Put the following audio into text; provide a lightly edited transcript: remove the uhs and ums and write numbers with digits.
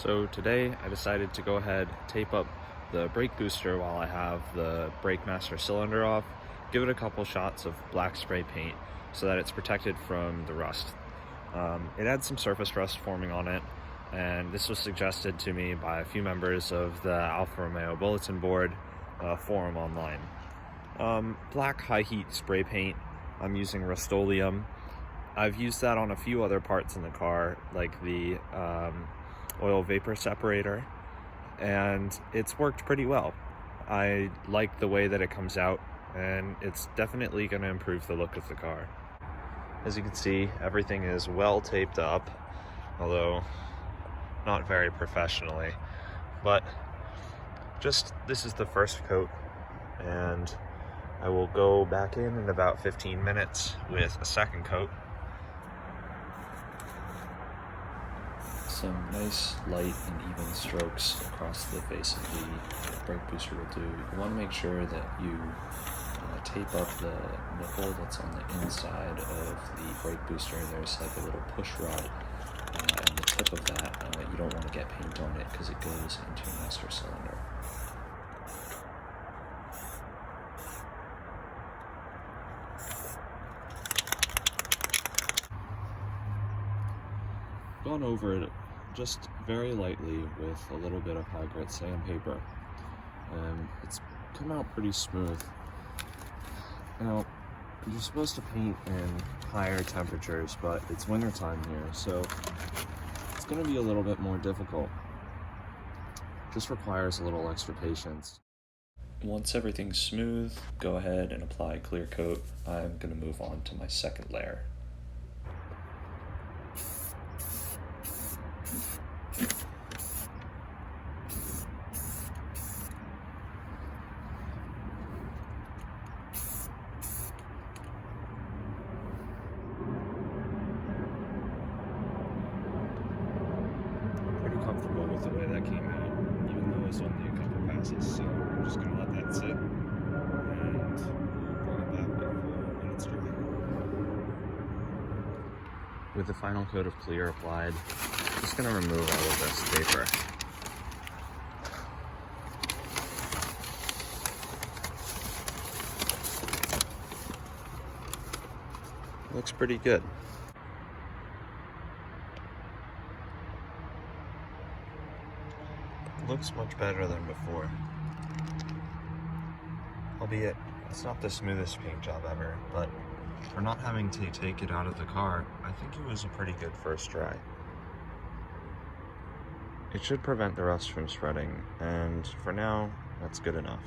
So today I decided to go ahead, tape up the brake booster while I have the brake master cylinder off, give it a couple shots of black spray paint so that it's protected from the rust. It had some surface rust forming on it, and this was suggested to me by a few members of the Alfa Romeo bulletin board forum online. Black high heat spray paint, I'm using Rust-Oleum. I've used that on a few other parts in the car, like the oil vapor separator, and it's worked pretty well. I like the way that it comes out, and it's definitely going to improve the look of the car. As you can see, everything is well taped up, although not very professionally, but this is the first coat, and I will go back in about 15 minutes with a second coat. Some nice light and even strokes across the face of the brake booster will do. You want to make sure that you tape up the nipple that's on the inside of the brake booster. There's like a little push rod and the tip of that. You don't want to get paint on it because it goes into your master cylinder. Gone over it just very lightly with a little bit of high grit sandpaper, and it's come out pretty smooth. Now, you're supposed to paint in higher temperatures, but it's winter time here, so it's going to be a little bit more difficult. This requires a little extra patience. Once everything's smooth, go ahead and apply clear coat. I'm going to move on to my second layer. Comfortable with the way that came out, even though it's only a couple passes, so I'm just going to let that sit and bring it back when it's dry. With the final coat of clear applied, I'm just going to remove all of this paper. Looks pretty good. Looks much better than before. Albeit, it's not the smoothest paint job ever, but for not having to take it out of the car, I think it was a pretty good first try. It should prevent the rust from spreading, and for now, that's good enough.